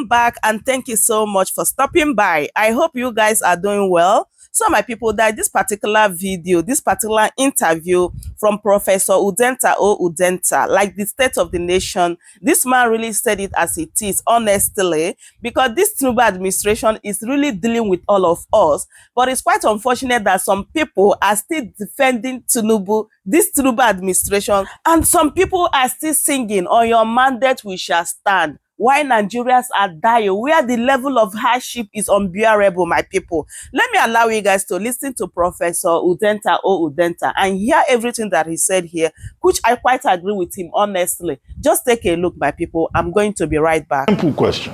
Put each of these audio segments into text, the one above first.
welcome back and thank you so much for stopping by. I hope you guys are doing well. So my people, that this particular video, this particular interview from Professor Udenta or Udenta, like the state of the nation, this man really said it as it is, honestly, because this Tinubu administration is really dealing with all of us. But it's quite unfortunate that some people are still defending Tinubu, this Tinubu administration, and some people are still singing, "On your mandate we shall stand." Why Nigerians are dying, where the level of hardship is unbearable, my people. Let me allow you guys to listen to Professor Udenta or Udenta and hear everything that he said here, which I quite agree with him, honestly. Just take a look, my people. I'm going to be right back. Simple question.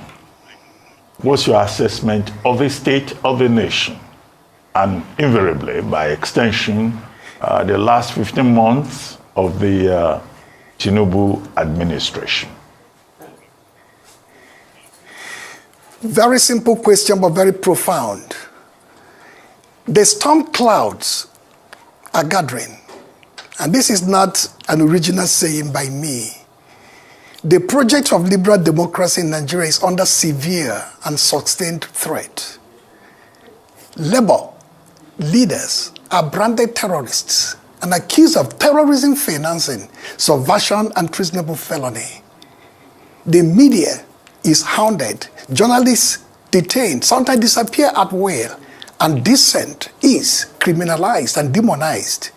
What's your assessment of the state of the nation? And invariably, by extension, the last 15 months of the Tinubu administration? Very simple question, but very profound. The storm clouds are gathering, and this is not an original saying by me. The project of liberal democracy in Nigeria is under severe and sustained threat. Labour leaders are branded terrorists and accused of terrorism financing, subversion, and treasonable felony. The media is hounded, journalists detained, sometimes disappear at will, and dissent is criminalized and demonized.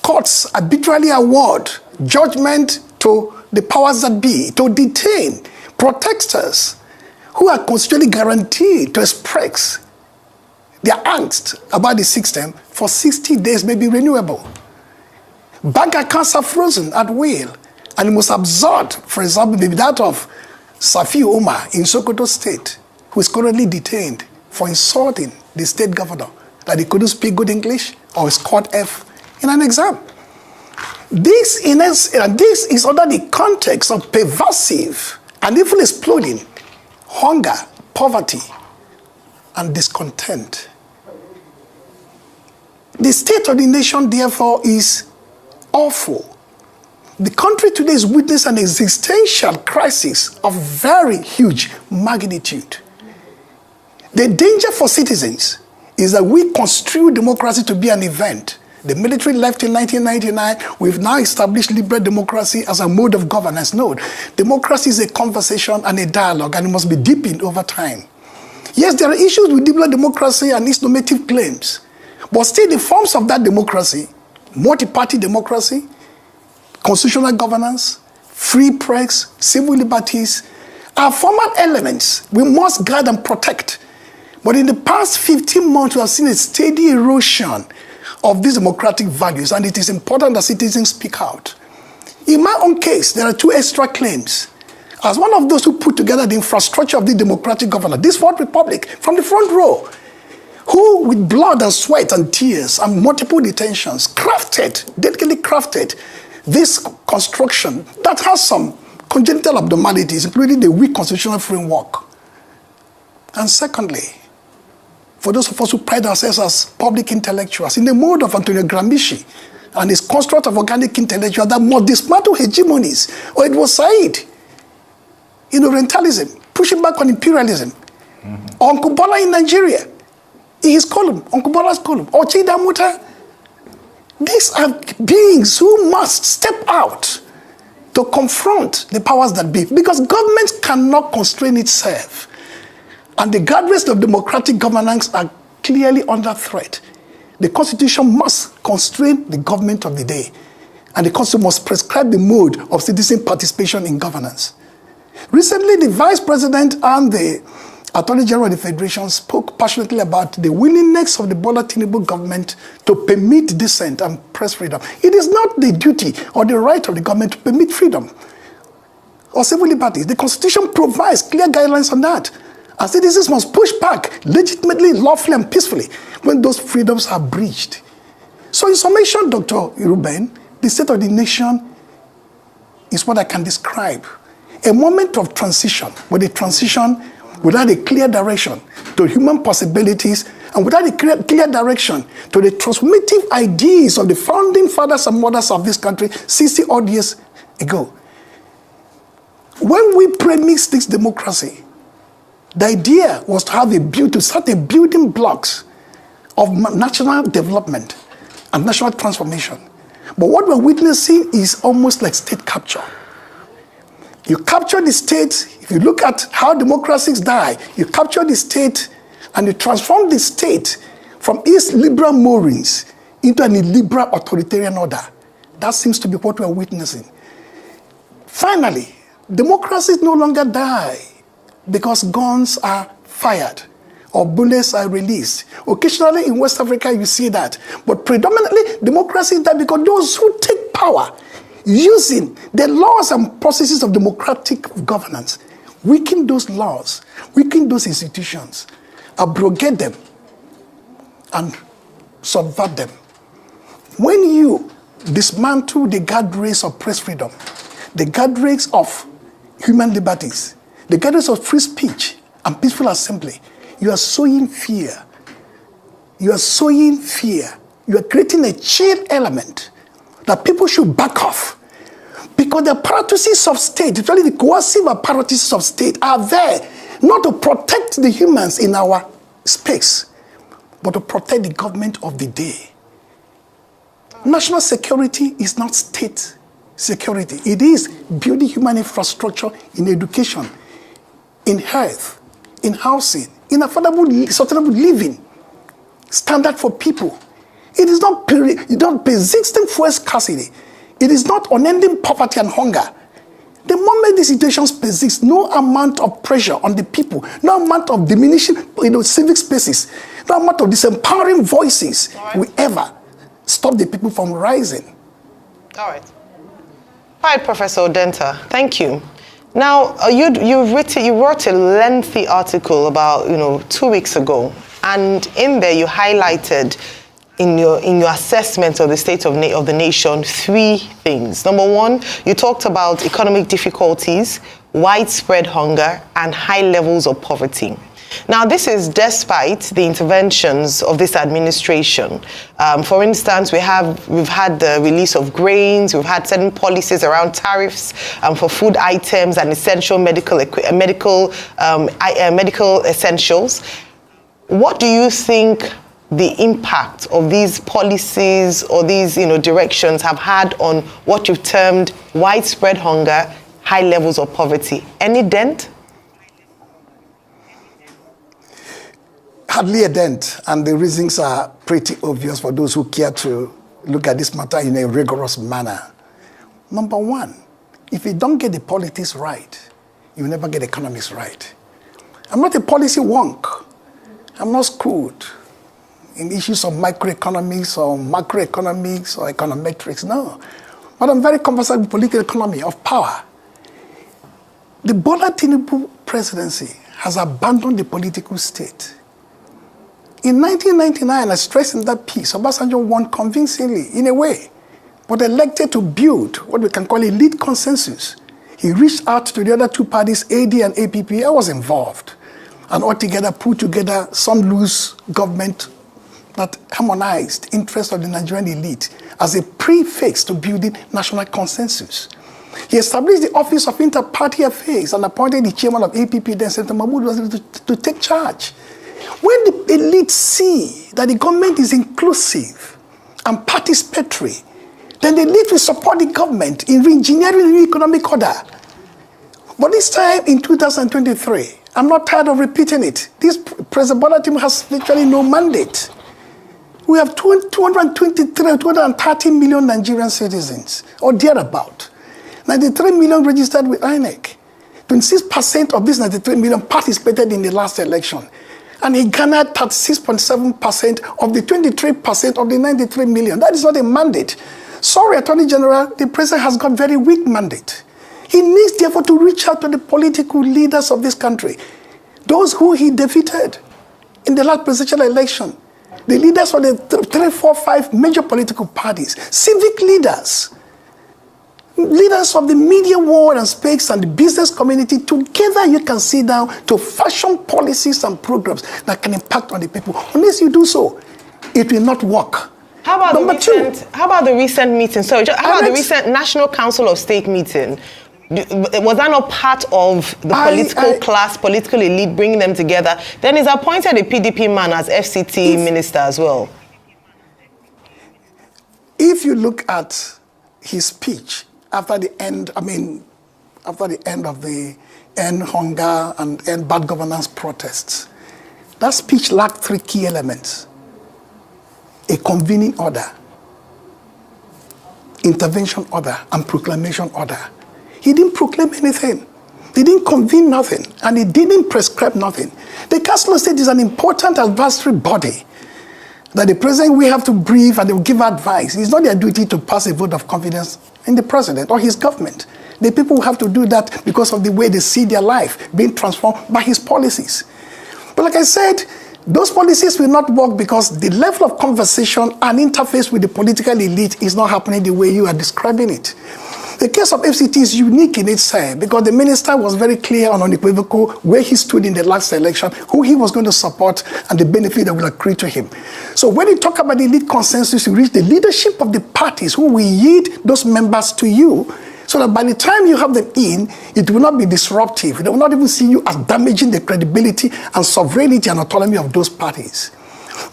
Courts arbitrarily award judgment to the powers that be to detain protesters who are constitutionally guaranteed to express their angst about the system for 60 days, may be renewable. Bank accounts are frozen at will, and the most absurd, for example, may be that of Safi Umar in Sokoto State, who is currently detained for insulting the state governor, that he couldn't speak good English or scored F in an exam. This is under the context of pervasive and even exploding hunger, poverty, and discontent. The state of the nation, therefore, is awful. The country today is witnessing an existential crisis of very huge magnitude. The danger for citizens is that we construe democracy to be an event. The military left in 1999. We've now established liberal democracy as a mode of governance. No, democracy is a conversation and a dialogue, and it must be deepened over time. Yes, there are issues with liberal democracy and its normative claims, but still the forms of that democracy, multi-party democracy, constitutional governance, free press, civil liberties, are formal elements we must guard and protect. But in the past 15 months, we have seen a steady erosion of these democratic values, and it is important that citizens speak out. In my own case, there are two extra claims. As one of those who put together the infrastructure of the democratic governance, this Fourth Republic, from the front row, who with blood and sweat and tears and multiple detentions, delicately crafted, this construction that has some congenital abnormalities, including the weak constitutional framework. And secondly, for those of us who pride ourselves as public intellectuals, in the mode of Antonio Gramsci and his construct of organic intellectual that must dismantle hegemonies, or it was Said in Orientalism, pushing back on imperialism, or Uncle Bola in Nigeria, in his column, Uncle Bola's column, or Chida Muta. These are beings who must step out to confront the powers that be, because government cannot constrain itself. And the guardrails of democratic governance are clearly under threat. The Constitution must constrain the government of the day, and the Constitution must prescribe the mode of citizen participation in governance. Recently, the Vice President and the Attorney General of the Federation spoke passionately about the willingness of the Bola Tinubu government to permit dissent and press freedom. It is not the duty or the right of the government to permit freedom or civil liberties. The Constitution provides clear guidelines on that. And citizens must push back legitimately, lawfully, and peacefully when those freedoms are breached. So in summation, Dr. Ruben, the state of the nation is what I can describe. A moment of transition, but a transition without a clear direction to human possibilities, and without a clear direction to the transformative ideas of the founding fathers and mothers of this country 60 odd years ago. When we premise this democracy The idea was to have to start a building blocks of national development and national transformation. But what we're witnessing is almost like state capture. You capture the state. If you look at how democracies die, you capture the state and you transform the state from its liberal moorings into an illiberal authoritarian order. That seems to be what we're witnessing. Finally, democracies no longer die because guns are fired or bullets are released. Occasionally in West Africa you see that. But predominantly democracies die because those who take power using the laws and processes of democratic governance weaken those laws, weaken those institutions, abrogate them, and subvert them. When you dismantle the guardrails of press freedom, the guardrails of human liberties, the guardrails of free speech and peaceful assembly, you are sowing fear. You are sowing fear. You are creating a chill element that people should back off. Because the apparatuses of state, especially the coercive apparatuses of state, are there not to protect the humans in our space, but to protect the government of the day. National security is not state security. It is building human infrastructure in education, in health, in housing, in affordable, sustainable living, standard for people. It is not persisting fuel scarcity. It is not unending poverty and hunger. The moment these situations persist, no amount of pressure on the people, no amount of diminishing civic spaces, no amount of disempowering voices will ever stop the people from rising. All right. All right, Professor Udenta, thank you. Now, you wrote a lengthy article about 2 weeks ago, and in there you highlighted in your assessment of the state of the nation 3 things. Number 1, you talked about economic difficulties, widespread hunger, and high levels of poverty. Now, this is despite the interventions of this administration. For instance, we've had the release of grains, we've had certain policies around tariffs for food items and essential medical essentials. What do you think the impact of these policies or these directions have had on what you've termed widespread hunger, high levels of poverty? Any dent? Hardly a dent, and the reasons are pretty obvious for those who care to look at this matter in a rigorous manner. Number 1, if you don't get the politics right, you will never get the economics right. I'm not a policy wonk. I'm not schooled in issues of microeconomics or macroeconomics or econometrics, no. But I'm very conversant with political economy of power. The Bola Tinubu presidency has abandoned the political state. In 1999, I stressed in that piece, Obasanjo won convincingly, in a way, but elected to build what we can call a lead consensus. He reached out to the other 2 parties, AD and APP. I was involved, and altogether put together some loose government that harmonized interests of the Nigerian elite as a prefix to building national consensus. He established the Office of Inter-Party Affairs and appointed the chairman of APP, then Senator Mahmoud, to take charge. When the elites see that the government is inclusive and participatory, then the elite will support the government in re-engineering the new economic order. But this time in 2023, I'm not tired of repeating it. This President Bola Tinubu has literally no mandate. We have 230 million Nigerian citizens, or thereabout. 93 million registered with INEC. 26% of these 93 million participated in the last election. And he garnered 36.7% of the 23% of the 93 million. That is not a mandate. Sorry, Attorney General, the president has got very weak mandate. He needs, therefore, to reach out to the political leaders of this country, those who he defeated in the last presidential election, the leaders of the 3, 4, 5 major political parties, civic leaders, leaders of the media world and space and the business community. Together you can sit down to fashion policies and programs that can impact on the people. Unless you do so, it will not work. How about the recent meeting? Sorry, how about the recent National Council of State meeting, Was that not part of the political class, political elite, bringing them together? Then he's appointed a PDP man as FCT minister as well. If you look at his speech after the end, after the end of the end hunger and end bad governance protests, that speech lacked 3 key elements: a convening order, intervention order, and proclamation order. He didn't proclaim anything. He didn't convene nothing, and he didn't prescribe nothing. The Council of State is an important advisory body that the president will have to brief and they will give advice. It's not their duty to pass a vote of confidence in the president or his government. The people will have to do that because of the way they see their life being transformed by his policies. But like I said, those policies will not work because the level of conversation and interface with the political elite is not happening the way you are describing it. The case of FCT is unique in itself because the minister was very clear and unequivocal where he stood in the last election, who he was going to support, and the benefit that will accrue to him. So when you talk about the elite consensus, you reach the leadership of the parties who will yield those members to you, so that by the time you have them in, it will not be disruptive. They will not even see you as damaging the credibility and sovereignty and autonomy of those parties.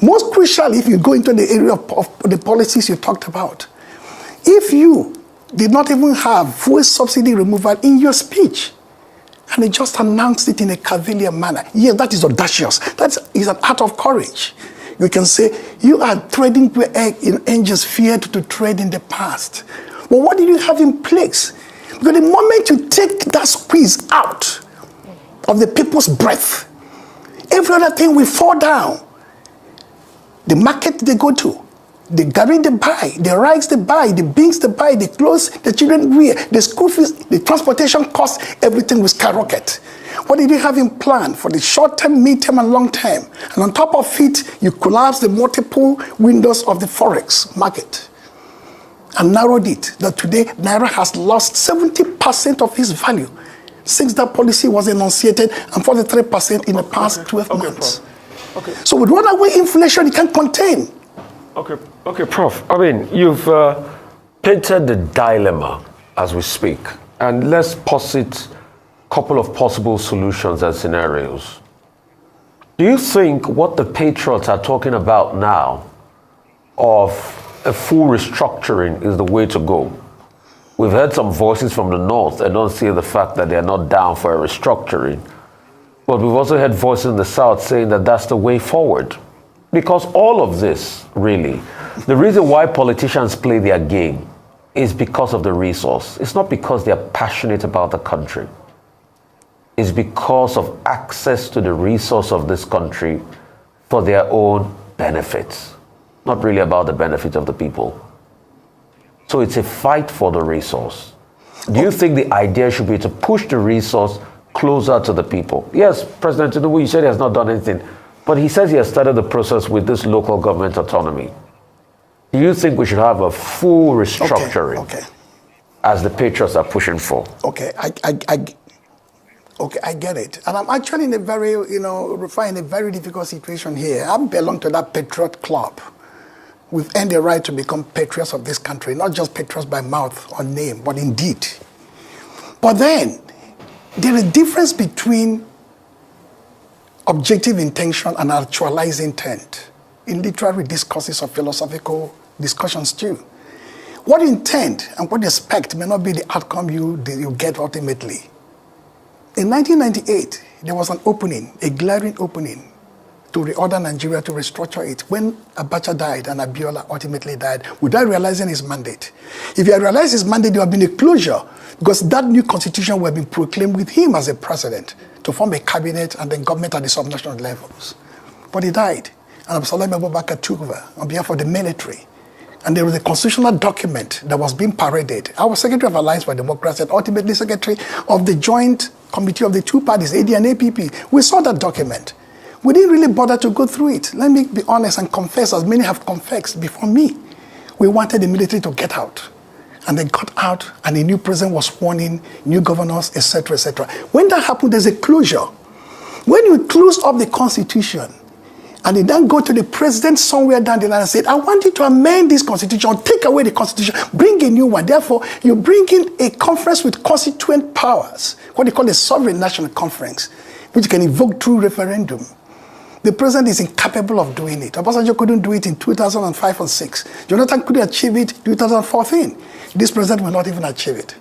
Most crucial, if you go into the area of the policies you talked about, if you did not even have fuel subsidy removal in your speech, and they just announced it in a cavalier manner. Yes, that is audacious. That is an act of courage. You can say, you are treading where angels feared to tread in the past. But what did you have in place? Because the moment you take that squeeze out of the people's breath, every other thing will fall down. The market they go to, the garri they buy, the rice they buy, the beans they buy, the clothes the children wear, the school fees, the transportation costs, everything will skyrocket. What did you have in plan for the short term, mid term, and long term? And on top of it, you collapse the multiple windows of the forex market and narrowed it that today Naira has lost 70% of its value since that policy was enunciated, and 43% in the past 12 months. Okay. So with runaway inflation, you can't contain. Okay, Prof. I mean, you've painted the dilemma as we speak, and let's posit a couple of possible solutions and scenarios. Do you think what the patriots are talking about now of a full restructuring is the way to go? We've heard some voices from the north and don't see the fact that they're not down for a restructuring. But we've also heard voices in the south saying that that's the way forward. Because all of this, really, the reason why politicians play their game is because of the resource. It's not because they're passionate about the country. It's because of access to the resource of this country for their own benefits. Not really about the benefit of the people. So it's a fight for the resource. Do you think the idea should be to push the resource closer to the people? Yes, President Tinubu, you said he has not done anything, but he says he has started the process with this local government autonomy. Do you think we should have a full restructuring as the patriots are pushing for? Okay, I get it. And I'm actually in a very, find a very difficult situation here. I belong to that patriot club. We've earned the right to become patriots of this country, not just patriots by mouth or name, but in deed. But then, there is a difference between objective intention and actualized intent in literary discourses or philosophical discussions too. What you intend and what you expect may not be the outcome you get ultimately. In 1998, there was an opening, a glaring opening, to reorder Nigeria, to restructure it. When Abacha died and Abiola ultimately died, without realizing his mandate. If he had realized his mandate, there would have been a closure, because that new constitution would have been proclaimed with him as a president to form a cabinet and then government at the subnational levels. But he died, and Absalom Abubakar took over on behalf of the military. And there was a constitutional document that was being paraded. I was Secretary of Alliance for Democracy and ultimately Secretary of the Joint Committee of the two parties, AD and APP. We saw that document. We didn't really bother to go through it. Let me be honest and confess, as many have confessed before me. We wanted the military to get out. And they got out, and a new president was sworn in, new governors, etc., etc. When that happened, there's a closure. When you close up the Constitution, And they then go to the president somewhere down the line and said, I want you to amend this constitution, or take away the constitution, bring a new one. Therefore, you bring in a conference with constituent powers, what they call a sovereign national conference, which can evoke through referendum. The president is incapable of doing it. Obasanjo couldn't do it in 2005 or 6. Jonathan couldn't achieve it in 2014. This president will not even achieve it.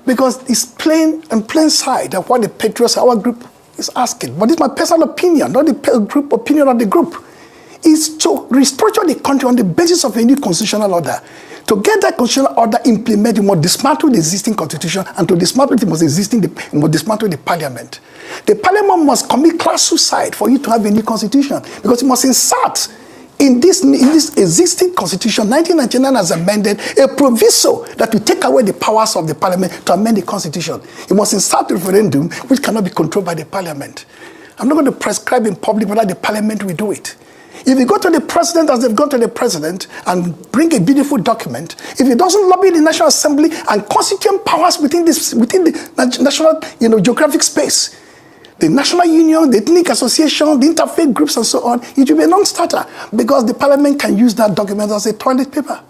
Because it's plain sight of what the Patriots, our group, is asking. But it's my personal opinion, not the group opinion of the group. Is to restructure the country on the basis of a new constitutional order. To get that constitutional order implemented, you must dismantle the existing constitution, and to dismantle it, you must dismantle the parliament. The parliament must commit class suicide for you to have a new constitution, because it must insert in this existing constitution, 1999 has amended a proviso that will take away the powers of the parliament to amend the constitution. It must insert a referendum which cannot be controlled by the parliament. I'm not going to prescribe in public whether the parliament will do it. If you go to the president as they've gone to the president and bring a beautiful document, if he doesn't lobby the National Assembly and constituent powers within the national geographic space, the National Union, the Ethnic Association, the interfaith groups and so on, it will be a non-starter because the parliament can use that document as a toilet paper.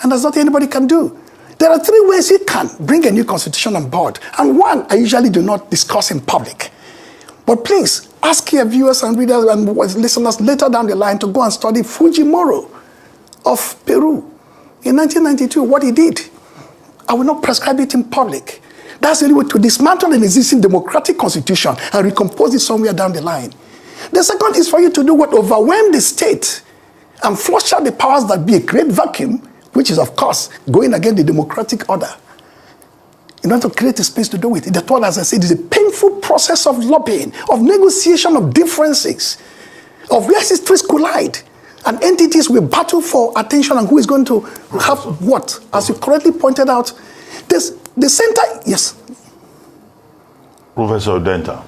And that's nothing anybody can do. There are 3 ways you can bring a new constitution on board. And one, I usually do not discuss in public. But please, ask your viewers and readers and listeners later down the line to go and study Fujimori of Peru in 1992, what he did. I will not prescribe it in public. That's the only way to dismantle an existing democratic constitution and recompose it somewhere down the line. The second is for you to do what? Overwhelm the state and flush out the powers that be, a great vacuum, which is, of course, going against the democratic order. In order to create a space to do it. The third, as I said, is a painful process of lobbying, of negotiation of differences, of where histories collide. And entities will battle for attention and who is going to have what. As you correctly pointed out, the center, yes. Professor Udenta.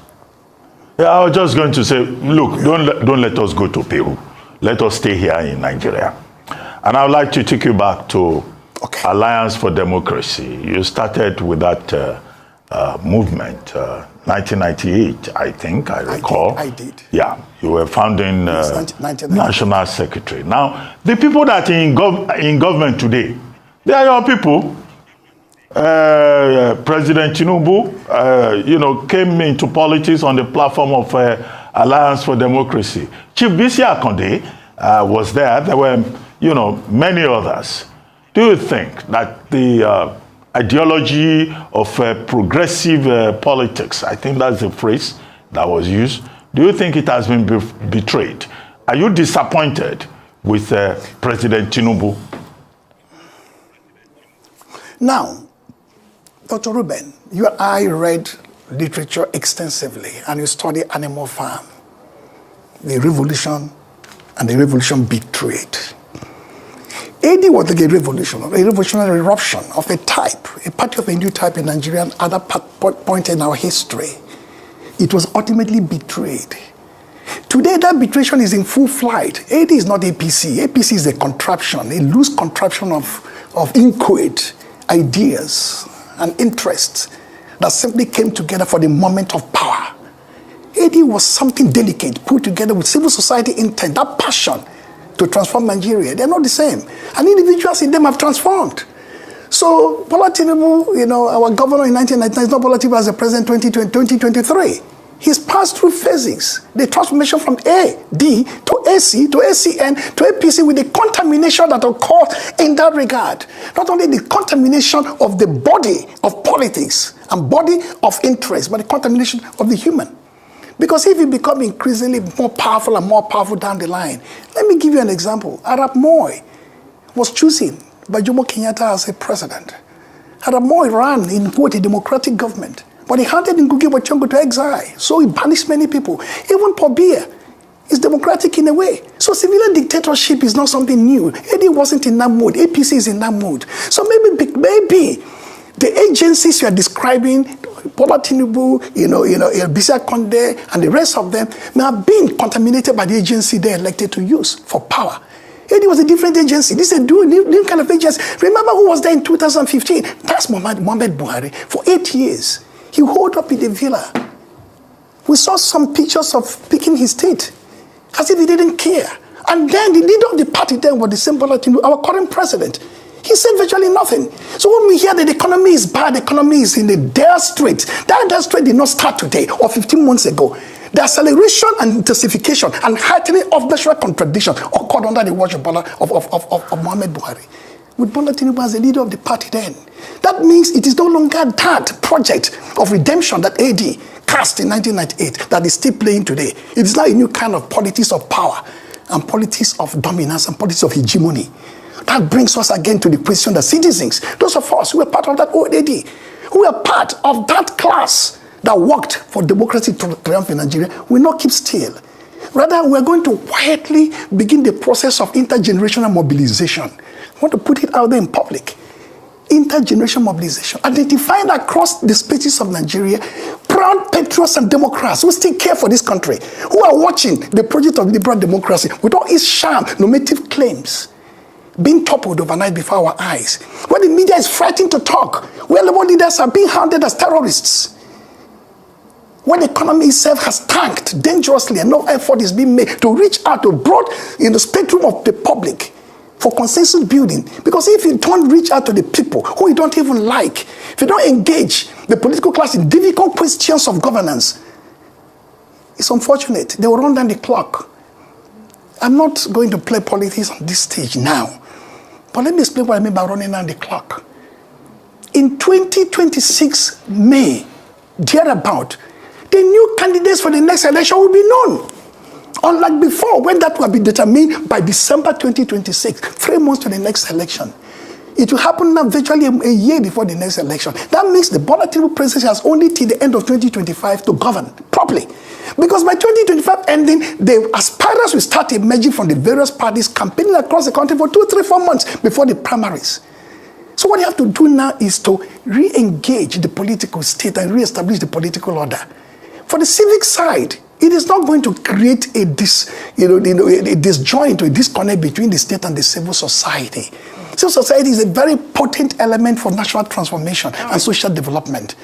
Yeah, I was just going to say, look, don't let us go to Peru. Let us stay here in Nigeria. And I would like to take you back to Alliance for Democracy. You started with that movement, 1998, I think, I recall. I did. Yeah, you were founding National Secretary. Now, the people that are in government today, they are your people. President Tinubu, came into politics on the platform of Alliance for Democracy. Chief Bisi Akande was there. There were, many others. Do you think that the ideology of progressive politics, I think that's the phrase that was used, do you think it has been betrayed? Are you disappointed with President Tinubu? Now, Dr. Ruben, you and I read literature extensively, and you study Animal Farm, the revolution, and the revolution betrayed. AD was like a revolutionary eruption of a type, a party of a new type in Nigeria and other point in our history. It was ultimately betrayed. Today, that betrayal is in full flight. AD is not APC. APC is a contraption, a loose contraption of inchoate ideas and interests that simply came together for the moment of power. AD was something delicate, put together with civil society intent, that passion to transform Nigeria. They're not the same. And individuals in them have transformed. So, Bola Tinubu, our governor in 1999 is not Bola Tinubu as the president in 2023. He's passed through phases. The transformation from AD to AC to ACN to APC with the contamination that occurs in that regard. Not only the contamination of the body of politics and body of interest, but the contamination of the human. Because if you become increasingly more powerful down the line, let me give you an example. Arap Moi was chosen by Jomo Kenyatta as a president. Arap Moi ran in a democratic government, but he handed Ngugi wa Thiong'o to exile. So he banished many people. Even Paul Biya is democratic in a way. So civilian dictatorship is not something new. AD wasn't in that mood. APC is in that mood. So maybe the agencies you are describing, Bola Tinubu, Bisi Akande, and the rest of them may have been contaminated by the agency they elected to use for power. It was a different agency. This is a new kind of agency. Remember who was there in 2015? That's Muhammad Buhari. For 8 years, he holed up in the villa. We saw some pictures of picking his teeth. as if he didn't care. And then the leader of the party then was the same Bola Tinubu, our current president. He said virtually nothing. So when we hear that the economy is bad, the economy is in a dire strait, that dire strait did not start today or 15 months ago. The acceleration and intensification and heightening of natural contradiction occurred under the watch of Muhammad Buhari, with Bola Tinubu as the leader of the party then. That means it is no longer that project of redemption that AD cast in 1998 that is still playing today. It is now a new kind of politics of power and politics of dominance and politics of hegemony. That brings us again to the question that citizens, those of us who are part of that old AD, who are part of that class that worked for democracy to triumph in Nigeria, will not keep still. Rather, we're going to quietly begin the process of intergenerational mobilization. I want to put it out there in public. Intergenerational mobilization. Identifying across the spaces of Nigeria, proud patriots and Democrats who still care for this country, who are watching the project of liberal democracy with all its sham, normative claims, being toppled overnight before our eyes. When the media is frightened to talk, where labor leaders are being hounded as terrorists, when the economy itself has tanked dangerously and no effort is being made to reach out to broad in the spectrum of the public for consensus building. Because if you don't reach out to the people who you don't even like, if you don't engage the political class in difficult questions of governance, it's unfortunate. They will run down the clock. I'm not going to play politics on this stage now, but let me explain what I mean by running down the clock. In 2026 May, thereabout, the new candidates for the next election will be known. Unlike before, when that will be determined by December 2026, 3 months to the next election. It will happen now virtually a year before the next election. That means the Bola Tinubu presidency has only till the end of 2025 to govern properly. Because by 2025 ending, the aspirants will start emerging from the various parties campaigning across the country for 2, 3, 4 months before the primaries. So what you have to do now is to re-engage the political state and re-establish the political order. For the civic side, it is not going to create a disjoint or a disconnect between the state and the civil society. Civil society is a very potent element for national transformation and social development.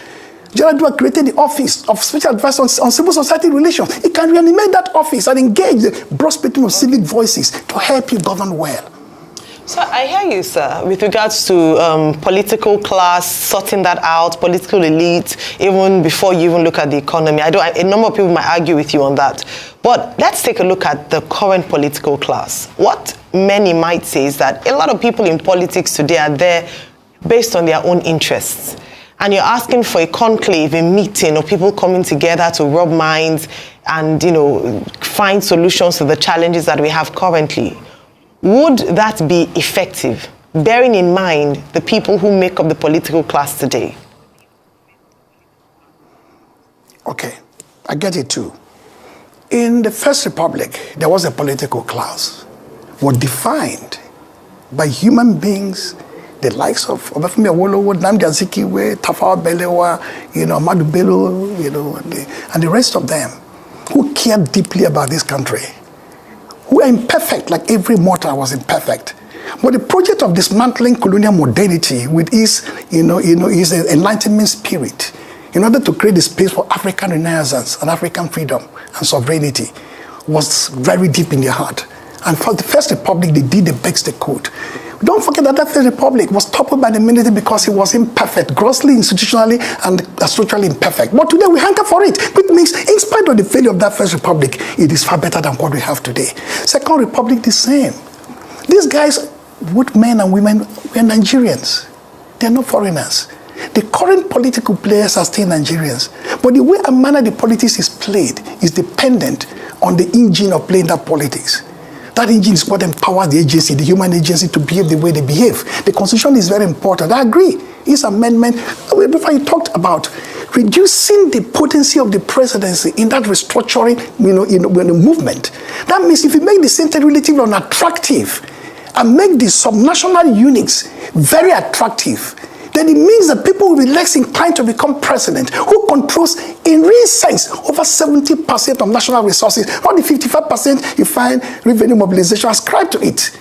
General Dua created the Office of Special Advisor on Civil Society Relations. It can reanimate that office and engage the broad spectrum of civic voices to help you govern well. So I hear you, sir, with regards to political class, sorting that out, political elite, even before you even look at the economy. A number of people might argue with you on that. But let's take a look at the current political class. What many might say is that a lot of people in politics today are there based on their own interests. And you're asking for a conclave, a meeting of people coming together to rub minds and, find solutions to the challenges that we have currently. Would that be effective, bearing in mind the people who make up the political class today? Okay, I get it too. In the First Republic, there was a political class, was defined by human beings, the likes of Obafemi Awolowo, Nnamdi Azikiwe, Tafawa Balewa, Ahmadu Bello, and the rest of them, who cared deeply about this country, who are imperfect, like every mortal was imperfect. But the project of dismantling colonial modernity with its enlightenment spirit, in order to create the space for African renaissance and African freedom and sovereignty, was very deep in their heart. And for the First Republic, they did the best they could. Don't forget that First Republic was toppled by the military because it was imperfect, grossly institutionally and structurally imperfect. But today we hanker for it, which means in spite of the failure of that First Republic, it is far better than what we have today. Second Republic, the same. These guys, both men and women, were Nigerians. They're not foreigners. The current political players are still Nigerians. But the way and manner the politics is played is dependent on the engine of playing that politics. That engine is what empowers the agency, the human agency, to behave the way they behave. The Constitution is very important. I agree. This amendment, before you talked about reducing the potency of the presidency in that restructuring, movement. That means if you make the center relatively unattractive and make the subnational units very attractive, then it means that people will be less inclined to become president, who controls, in real sense, over 70% of national resources, not the 55% you find revenue mobilization ascribed to it.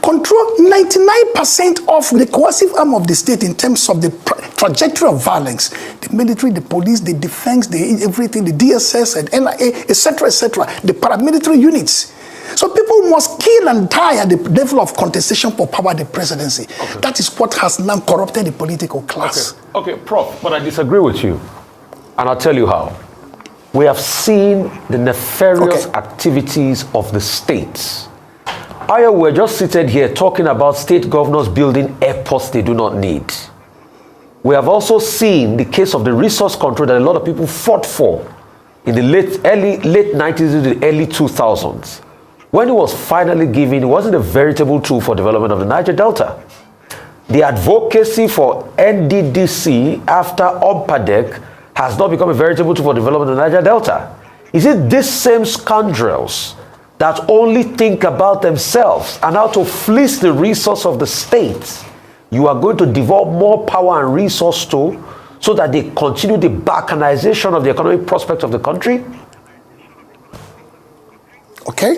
control 99% of the coercive arm of the state in terms of the trajectory of violence. The military, the police, the defense, everything, the DSS and NIA, etc., the paramilitary units. So people must kill and die at the level of contestation for power, the presidency. Okay. That is what has now corrupted the political class. Okay, Prof, but I disagree with you. And I'll tell you how. We have seen the nefarious activities of the states. We're just seated here talking about state governors building airports they do not need. We have also seen the case of the resource control that a lot of people fought for in the late 90s to the early 2000s. When it was finally given, it wasn't a veritable tool for development of the Niger Delta. The advocacy for NDDC after OMPADEC has not become a veritable tool for development of the Niger Delta. Is it these same scoundrels that only think about themselves and how to fleece the resource of the state you are going to devolve more power and resource to so that they continue the balkanization of the economic prospects of the country? Okay,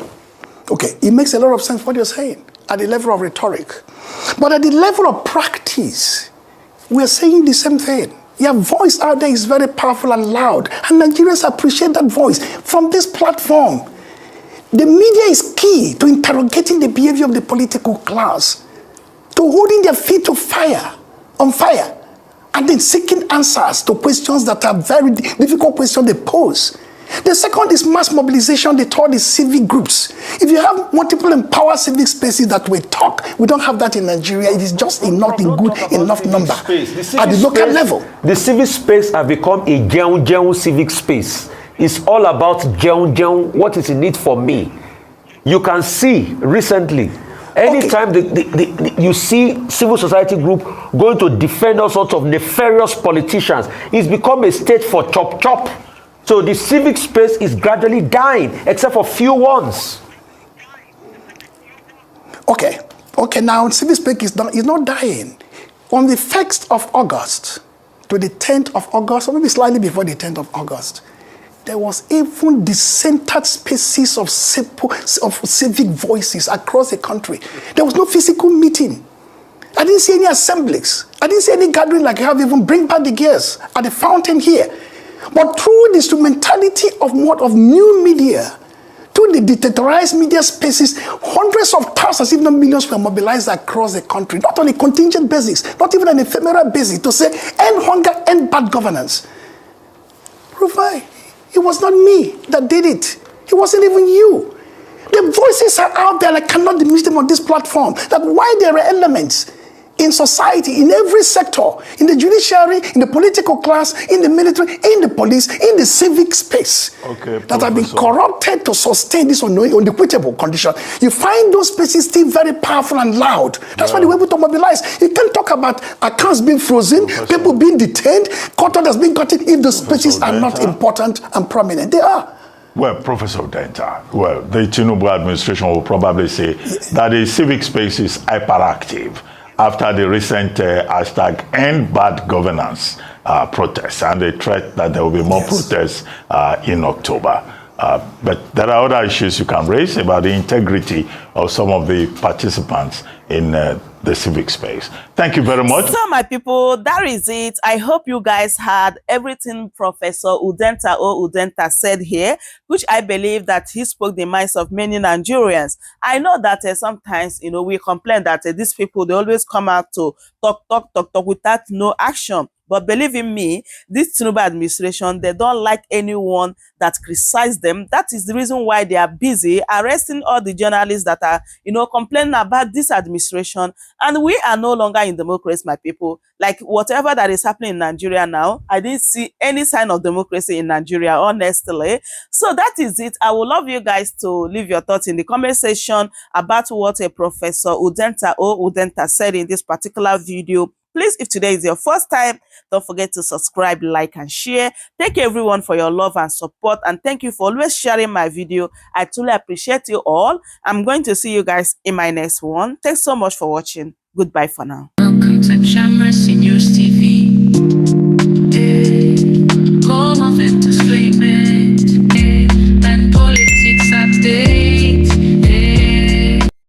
it makes a lot of sense what you're saying at the level of rhetoric. But at the level of practice, we are saying the same thing. Your voice out there is very powerful and loud, and Nigerians appreciate that voice. From this platform, the media is key to interrogating the behavior of the political class, to holding their feet on fire, and then seeking answers to questions that are very difficult questions they pose. The second is mass mobilization. The third is civic groups. If you have multiple empowered civic spaces that we talk, we don't have that in Nigeria. It is just not in good enough number at the local level. The civic space has become a geun civic space. It's all about geun, what is in it for me. You can see recently, anytime you see civil society group going to defend all sorts of nefarious politicians, it's become a state for chop. So the civic space is gradually dying, except for few ones. Okay, now civic space is not dying. On the 1st of August to the 10th of August, or maybe slightly before the 10th of August, there was even dissented spaces of civic voices across the country. There was no physical meeting. I didn't see any assemblies. I didn't see any gathering like I have even bring back the gears at the fountain here. But through the instrumentality of new media, through the dictatorized media spaces, hundreds of thousands, if not millions, were mobilized across the country, not on a contingent basis, not even an ephemeral basis, to say, end hunger, end bad governance. Rufai, it was not me that did it. It wasn't even you. The voices are out there, and I cannot diminish them on this platform, that why there are elements in society, in every sector, in the judiciary, in the political class, in the military, in the police, in the civic space, that have been corrupted to sustain this unequitable condition. You find those spaces still very powerful and loud. That's why they were able to mobilize. You can't talk about accounts being frozen, people being detained, court orders being gotten if the spaces are not important and prominent. They are. Well, Professor Udenta, the Tinubu administration will probably say that the civic space is hyperactive after the recent hashtag End Bad Governance protests and the threat that there will be more protests in October. But there are other issues you can raise about the integrity of some of the participants in the civic space. Thank you very much. So, my people, that is it. I hope you guys had everything Professor Udenta said here, which I believe that he spoke the minds of many Nigerians. I know that sometimes, we complain that these people, they always come out to talk without no action. But believe in me, this Tinubu administration, they don't like anyone that criticizes them. That is the reason why they are busy arresting all the journalists that are, complaining about this administration. And we are no longer in democracy, my people. Like whatever that is happening in Nigeria now, I didn't see any sign of democracy in Nigeria, honestly. So that is it. I would love you guys to leave your thoughts in the comment section about what a Professor Udenta said in this particular video. Please, if today is your first time, don't forget to subscribe, like, and share. Thank you, everyone, for your love and support. And thank you for always sharing my video. I truly appreciate you all. I'm going to see you guys in my next one. Thanks so much for watching. Goodbye for now. Welcome to Shamra Senior